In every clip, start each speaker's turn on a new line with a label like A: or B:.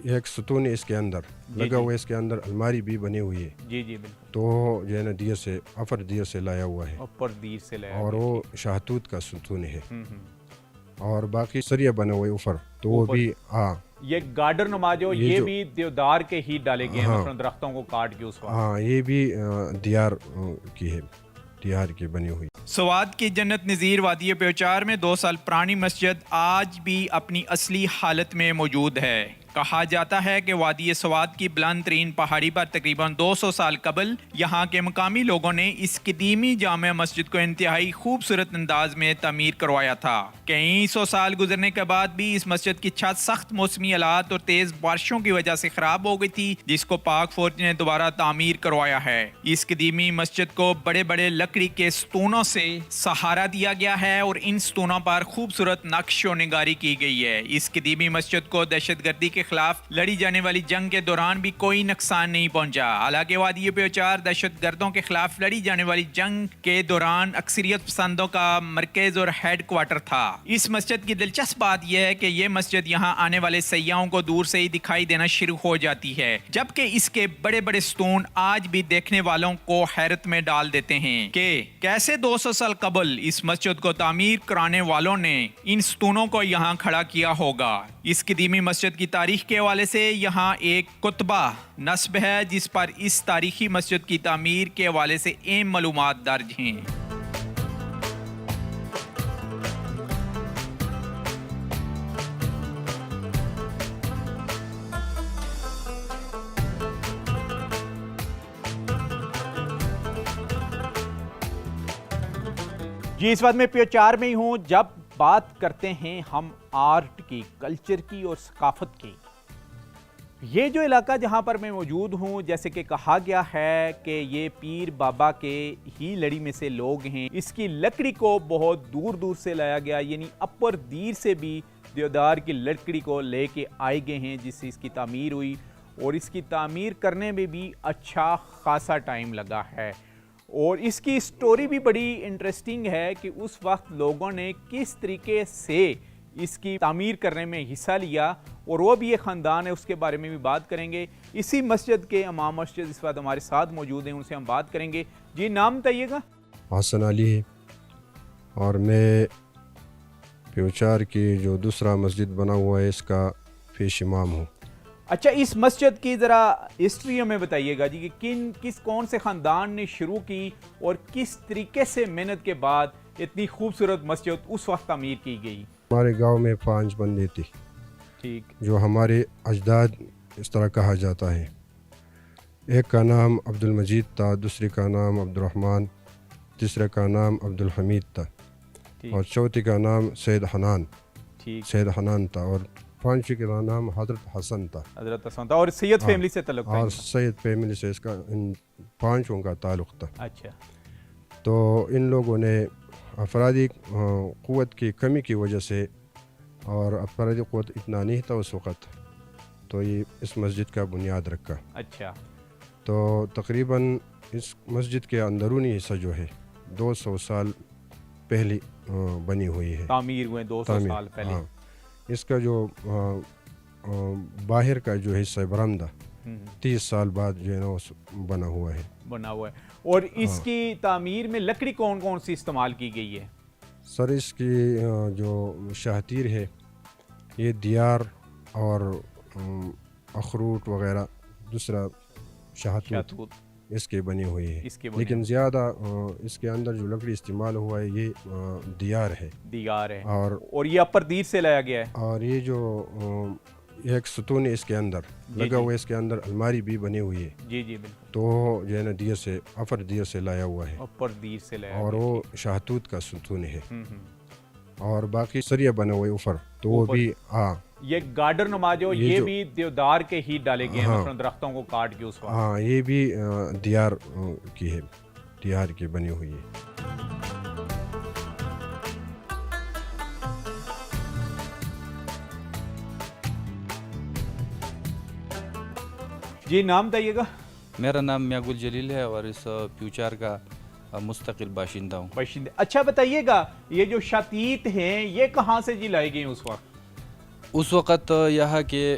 A: ایک ستون ہے اس کے اندر لگا ہوا ہے، اس کے اندر الماری بھی بنی ہوئی ہے.
B: جی جی بالکل.
A: تو جو ہے نا دیر سے افر دیر سے لایا ہوا ہے،
B: اوپر دیر سے لایا
A: اور
B: گیا.
A: وہ شاہتوت کا ستون ہے.
B: ہوں.
A: اور باقی سریا بنے ہوئے اوپر تو وہ بھی ہاں
B: یہ گارڈر نما جو یہ
A: جو
B: بھی دیودار کے ہی ڈالے گئے ہیں،
A: ہاں
B: مثلا درختوں کو کاٹ کے اس وقت.
A: ہاں یہ بھی دیار کی ہے، دیار کی بنی ہوئی.
C: سوات کی جنت نظیر وادی پیوچار میں 2 سال پرانی مسجد آج بھی اپنی اصلی حالت میں موجود ہے. کہا جاتا ہے کہ وادی سوات کی بلند ترین پہاڑی پر تقریباً 200 سال قبل یہاں کے مقامی لوگوں نے اس قدیمی جامع مسجد کو انتہائی خوبصورت انداز میں تعمیر کروایا تھا. کئی سو سال گزرنے کے بعد بھی اس مسجد کی چھت سخت موسمی حالات اور تیز بارشوں کی وجہ سے خراب ہو گئی تھی، جس کو پاک فوج نے دوبارہ تعمیر کروایا ہے. اس قدیمی مسجد کو بڑے بڑے لکڑی کے ستونوں سے سہارا دیا گیا ہے اور ان ستونوں پر خوبصورت نقش و نگاری کی گئی ہے. اس قدیمی مسجد کو دہشت گردی کے خلاف لڑی جانے والی جنگ کے دوران بھی کوئی نقصان نہیں پہنچا. حالانکہ وادی پیوچار دہشت گردوں کے خلاف لڑی جانے والی جنگ کے دوران اکثریت پسندوں کا مرکز اور ہیڈ کوارٹر تھا. اس مسجد کی دلچسپ بات یہ ہے کہ یہ مسجد یہاں آنے والے سیاحوں کو دور سے ہی دکھائی دینا شروع ہو جاتی ہے، جبکہ اس کے بڑے بڑے ستون آج بھی دیکھنے والوں کو حیرت میں ڈال دیتے ہیں کہ کیسے 200 سال قبل اس مسجد کو تعمیر کرانے والوں نے ان ستونوں کو یہاں کھڑا کیا ہوگا. اس قدیمی مسجد کی تاریخ کے حوالے سے یہاں ایک کتبہ نصب ہے جس پر اس تاریخی مسجد کی تعمیر کے حوالے سے اہم معلومات درج ہیں.
B: جی اس وقت میں پیوچار میں ہی ہوں. جب بات کرتے ہیں ہم آرٹ کی، کلچر کی اور ثقافت کی، یہ جو علاقہ جہاں پر میں موجود ہوں، جیسے کہ کہا گیا ہے کہ یہ پیر بابا کے ہی لڑی میں سے لوگ ہیں. اس کی لکڑی کو بہت دور دور سے لایا گیا، یعنی اپر دیر سے بھی دیودار کی لکڑی کو لے کے آئے گئے ہیں جس سے اس کی تعمیر ہوئی، اور اس کی تعمیر کرنے میں بھی اچھا خاصا ٹائم لگا ہے. اور اس کی سٹوری بھی بڑی انٹرسٹنگ ہے کہ اس وقت لوگوں نے کس طریقے سے اس کی تعمیر کرنے میں حصہ لیا، اور وہ بھی ایک خاندان ہے، اس کے بارے میں بھی بات کریں گے. اسی مسجد کے امام مسجد اس وقت ہمارے ساتھ موجود ہیں، ان سے ہم بات کریں گے. جی نام بتائیے گا.
A: حسن علی ہے، اور میں پیوچار کی جو دوسرا مسجد بنا ہوا ہے اس کا پیش امام ہوں.
B: اچھا اس مسجد کی ذرا ہسٹری ہمیں بتائیے گا جی کہ کون سے خاندان نے شروع کی اور کس طریقے سے محنت کے بعد اتنی خوبصورت مسجد اس وقت تعمیر کی گئی.
A: ہمارے گاؤں میں 5 بندے تھے،
B: ٹھیک،
A: جو ہمارے اجداد اس طرح کہا جاتا ہے. ایک کا نام عبد المجید تھا، دوسرے کا نام عبد الرحمن، تیسرے کا نام عبد الحمید تھا، اور چوتھے کا نام سید حنان تھا، اور پانچویں کا نام حضرت حسن تھا.
B: اور سید فیملی سے تعلق تھا.
A: اور سید فیملی سے اس کا ان 5 کا تعلق تھا.
B: اچھا.
A: تو ان لوگوں نے افرادی قوت کی کمی کی وجہ سے، اور افرادی قوت اتنا نہیں تھا اس وقت، تو یہ اس مسجد کا بنیاد رکھا.
B: اچھا.
A: تو تقریباً اس مسجد کے اندرونی حصہ جو ہے 200 سال پہلے بنی ہوئی ہے،
B: تعمیر ہوئے 200 سال پہلے.
A: اس کا جو باہر کا جو حصہ برآمدہ 30 سال بعد جو ہے نا بنا ہوا ہے.
B: اور اس کی تعمیر میں لکڑی کون کون سی استعمال کی گئی ہے؟
A: سر اس کی جو شاہتیر ہے یہ دیار اور اخروٹ وغیرہ، دوسرا شاہتوت اس کی بنی ہوئی ہے. لیکن زیادہ اس کے اندر جو لکڑی استعمال ہوا ہے یہ دیار ہے.
B: اور یہ اپر دیر سے لایا گیا ہے.
A: اور یہ جو ایک ستون ہے اس کے اندر لگا ہوا ہے، اس کے اندر الماری بھی بنی ہوئی ہے.
B: جی جی بالکل.
A: تو جو ہے نا دیر سے لایا ہوا ہے،
B: اپر دیر سے لایا،
A: اور وہ شاہتوت کا ستون ہے. اور باقی سریا بنے ہوئے اوپر تو وہ بھی ہاں
B: یہ گارڈر نما جو یہ بھی دیودار کے ہی ڈالے گئے ہیں، مثلا درختوں کو کاٹ کے اس وقت.
A: ہاں یہ بھی دیار کی ہے، دیار کی بنی ہوئی ہے.
B: جی نام بتائیے گا.
D: میرا نام میاں گل جلیل ہے اور اس پیوچار کا مستقل باشندہ ہوں.
B: اچھا بتائیے گا یہ جو شتیت ہیں یہ کہاں سے جی لائے گئے اس وقت؟
D: اس وقت یہاں کے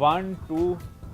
B: 1 2